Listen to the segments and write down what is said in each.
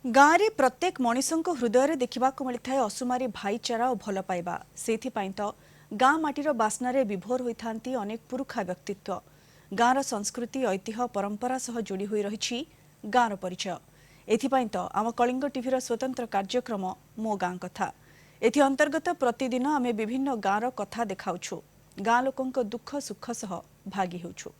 गाँव में प्रत्येक मनीषों हृदय देखा मिलता है असुमारी भाईचारा और भल पाइबा से तो गाँ माटीर बास्नार विभोर होता अनेक पुरुखा व्यक्तित्व गाँवर संस्कृति ऐतिह्य परंपरा सह जोड़ी हुई रही गाँवर परिचय एथिपाई तो आम कलिंग टीवीर स्वतंत्र कार्यक्रम मो गाँ कथा एथि अंतर्गत प्रतिदिन आम विभिन्न गाँवर कथा देखाऊँ गाँ लोकों दुख सुख सह भागी होउछु।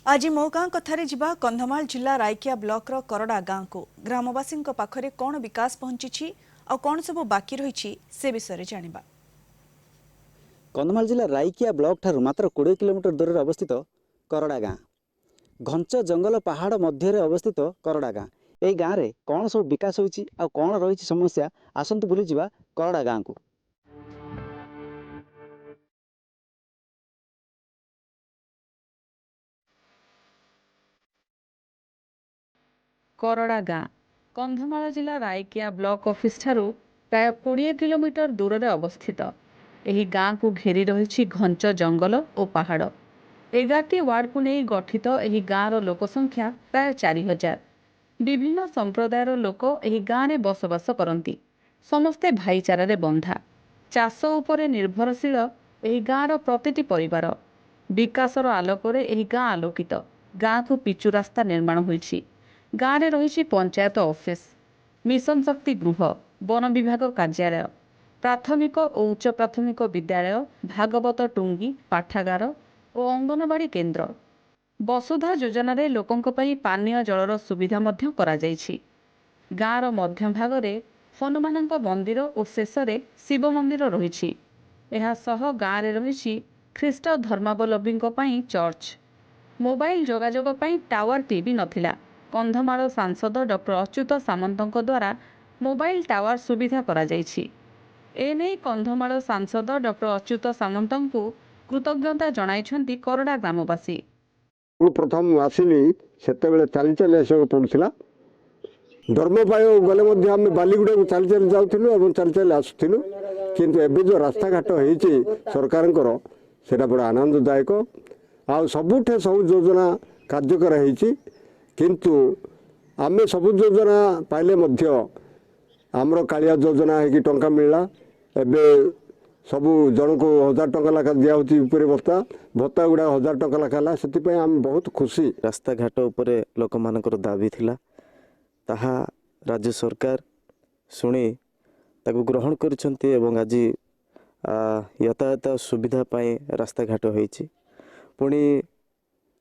आज मो गाँ कथारे जिबा कंधमाल जिला रायकिया ब्लॉकर करड़ा गाँ को ग्रामवासी पाखरे कौन विकास पहुंची और कौन सब बाकी रही से विषय जानिबा। कंधमाल जिला रायकिया ब्लॉक ठारू मात्र 20 किलोमीटर दूर में अवस्थित करड़ा गाँ घंच जंगल पहाड़ मध्य अवस्थित करड़ा गाँ यही गाँव में कौन सब विकास होइछि आ कौन रही समस्या आसंतु बुली जिबा करड़ा गाँ को। करड़ा गाँ कंधमाल जिला रायकिया ब्लॉक ऑफिस ठारू प्राय 20 किलोमीटर दूर में अवस्थित यही गाँ को घेरी रही घंच जंगल और पहाड़ 11टी वार्ड को नहीं गठित यही गाँवर लोक संख्या प्राय 4000 विभिन्न संप्रदायर लोक यही गाँव में बसवास करती समस्ते भाईचारे बंधा चाष उपरे निर्भरशील यही गाँवर प्रतिटी परिवार विकासर आलोकर यही गाँ आलोकित गाँ को पिचु रास्ता निर्माण होइछि गाँव में रही पंचायत ऑफिस मिशन शक्ति गृह वन विभाग कार्यालय प्राथमिक और उच्च प्राथमिक विद्यालय भागवत टुंगी पाठागार और अंगनवाड़ी केन्द्र वसुधा योजन लोकों पानीय जलर सुविधा गाँवर मध्य भाग हनुमान मंदिर और शेष शिव मंदिर रही गाँव में रही ख्रीष्ट धर्मावलम्बी चर्च मोबाइल जोगाजोग टावर टीवी नथिला कंधमाल सांसद डॉक्टर अच्युत सामंत द्वारा मोबाइल टावर सुविधा करा जायछि एने कंधमाल सांसद डॉक्टर अच्युत सामंत को कृतज्ञता जणाइछन्ति करड़ा ग्रामवासी। प्रथम आसिली सेतेबेले चली चली आसक पड़ुला धर्म पाई गले आम बालीगुड़ा को चली चली जाऊँ और चली चली आसुलु किंतु एबे जो रास्ता घाट होती सरकार सेटा बड़ा आनंददायक आ सबुठे सब योजना कार्यकर होती किंतु आम सब योजना पाइले मध्य आमर कालिया योजना है कि टंका मिलला एबे सबू जन को 1000 टंका लेखा दिया ऊपर भत्ता भत्ता गुड़ा 1000 टंका लेखा से आम बहुत खुशी। रास्ता घाट उपरे लोक मानकर दाबी थिला ताहा राज्य सरकार शुणी ताकू ग्रहण करिसंती एवं आज यातायात सुविधा पाई रास्ता घाट होईछि पुणी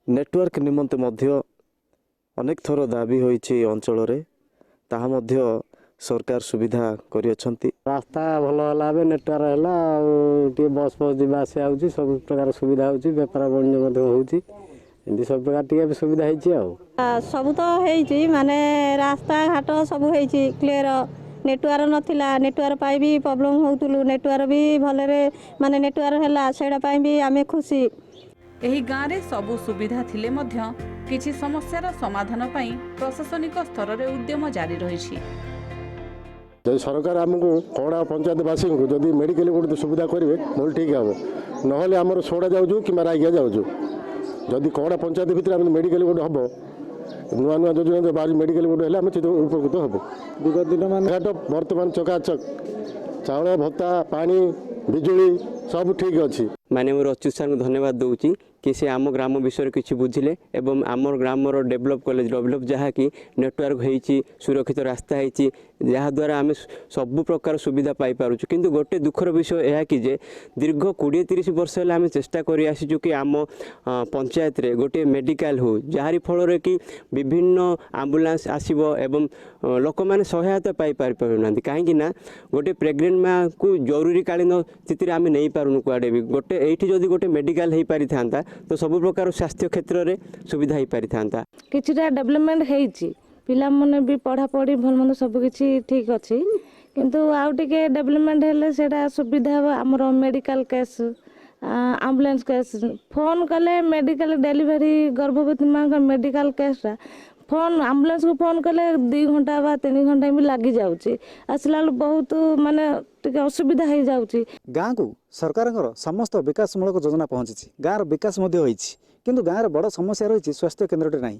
नेटवर्क निमंते मध्य अनेक थर दाबी होईछि अंचल रे ताहा मध्य सरकार सुविधा करियछंती रास्ता भल होला बे नेटवर्क है बस बस जीवा आसिया होउछि सब प्रकार सुविधा होउछि व्यापार वाणिज्य मध्य होउछि एंदी सब प्रकार टिके सुविधा होइछि सब तो होइछि माने रास्ता घाट सब होइछि क्लियर नेटवर्क नथिला नेटवर्क पाई भी प्रॉब्लम होउतलु नेटवर्क भी भलरे माने नेटवर्क हैला सेडा पाई भी आमे खुशी। एही गाँव रे सबु सुविधा थिले मध्य किछि समस्यार समाधान पाई प्रशासनिक स्तर रे उद्यम जारी रहिछि। जब सरकार आमको कड़ा पंचायतवासी को जदि मेडिकल गोटे सुविधा करेंगे बोल ठीक हम ना आमर सोड़ा जाऊँ कि रायकिया जाऊँ जदि कड़ा पंचायत भितर आम मेडिकल गोटे हम नुआ नुआ योजना बाहर मेडिकल गोटे है उपकृत हम विगत दिन मान घाट बर्तमान चकाचक चाउल भत्ता पानी बिजुली सब ठीक अच्छी माननीय अच्युत सर को धन्यवाद दूची कि से आम ग्राम विषय किसी बुझिले एवं आम ग्राम डेभलप कले डेभलप जहाँ कि नेटवर्क होइछि सुरक्षित रास्ता होइछि जहाँ द्वारा आम सबु प्रकार सुविधा पाई पारुछु किंतु गोटे दुखर विषय यह कि जे दीर्घ 20-30 वर्ष है आम चेष्टा करि आसीचु कि आम पंचायत रे गोटे मेडिकल हो जहारी फल कि विभिन्न एम्बुलेंस आसीबो एवं लोक मैंने सहायता पाई पारना कहीं गोटे प्रेग्नेंट माँ को जरूरीकालीन स्थिति आम नहीं पारुनु कुआडे भी गोटे एठी जदि गोटे मेडिकल हो पारि थांता तो सब प्रकार स्वास्थ्य क्षेत्र में सुविधा हो पारि थांता किछिटा डेवलपमेंट हेइछि पिला मने भी पढ़ा पढ़ी भल मन सब किछि ठीक अछि किंतु आउ टिके डेवलपमेंट हेले सेटा सुविधा हमर medical case ambulance case phone कले मेडिकल डिलीवरी गर्भवती मां का मेडिकल केस ଫୋନ୍ ଆମ୍ବୁଲାନ୍ସକୁ ଫୋନ୍ କଲେ 2 ଘଣ୍ଟା ବା 3 ଘଣ୍ଟା ବି ଲାଗିଯାଉଛି ଆସିଲା ବେଳକୁ ବହୁତ ମାନେ ଟିକେ ଅସୁବିଧା ହେଇଯାଉଛି। ଗାଁକୁ ସରକାରଙ୍କର ସମସ୍ତ ବିକାଶମୂଳକ ଯୋଜନା ପହଞ୍ଚିଛି, ଗାଁର ବିକାଶ ମଧ୍ୟ ହୋଇଛି, କିନ୍ତୁ ଗାଁର ବଡ଼ ସମସ୍ୟା ରହିଛି ସ୍ୱାସ୍ଥ୍ୟ କେନ୍ଦ୍ରଟି ନାହିଁ।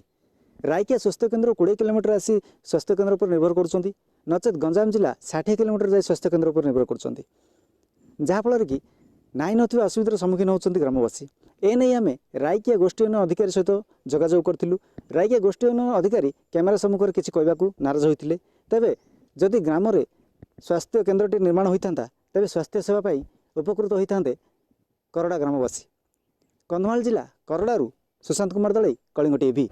ରାଇକିଆ ସ୍ୱାସ୍ଥ୍ୟ କେନ୍ଦ୍ର 20 କିଲୋମିଟର ଆସି ସ୍ୱାସ୍ଥ୍ୟ କେନ୍ଦ୍ର ଉପରେ ନିର୍ଭର କରୁଛନ୍ତି, ନଚେତ୍ ଗଞ୍ଜାମ ଜିଲ୍ଲା 60 କିଲୋମିଟର ଯାଇ ସ୍ୱାସ୍ଥ୍ୟ କେନ୍ଦ୍ର ଉପରେ ନିର୍ଭର କରୁଛନ୍ତି, ଯାହାଫଳରେ କି ନାହିଁ ନଥିବା ଅସୁବିଧାର ସମ୍ମୁଖୀନ ହେଉଛନ୍ତି ଗ୍ରାମବାସୀ। ଏନେଇ ଆମେ ରାଇକିଆ ଗୋଷ୍ଠୀ ଉନ୍ନୟନ ଅଧିକାରୀ ସହିତ ଯୋଗାଯୋଗ କରିଥିଲୁ। ରାଇକିଆ ଗୋଷ୍ଠୀ ଉନ୍ନୟନ ଅଧିକାରୀ କ୍ୟାମେରା ସମ୍ମୁଖରେ କିଛି କହିବାକୁ ନାରାଜ ହୋଇଥିଲେ। ତେବେ ଯଦି ଗ୍ରାମରେ ସ୍ୱାସ୍ଥ୍ୟ କେନ୍ଦ୍ରଟି ନିର୍ମାଣ ହୋଇଥାନ୍ତା ତେବେ ସ୍ୱାସ୍ଥ୍ୟ ସେବା ପାଇଁ ଉପକୃତ ହୋଇଥାନ୍ତେ କରଡ଼ା ଗ୍ରାମବାସୀ। କନ୍ଧମାଳ ଜିଲ୍ଲା କରଡ଼ାରୁ ସୁଶାନ୍ତ କୁମାର ଦଳେଇ, କଳିଙ୍ଗ ଟିଭି।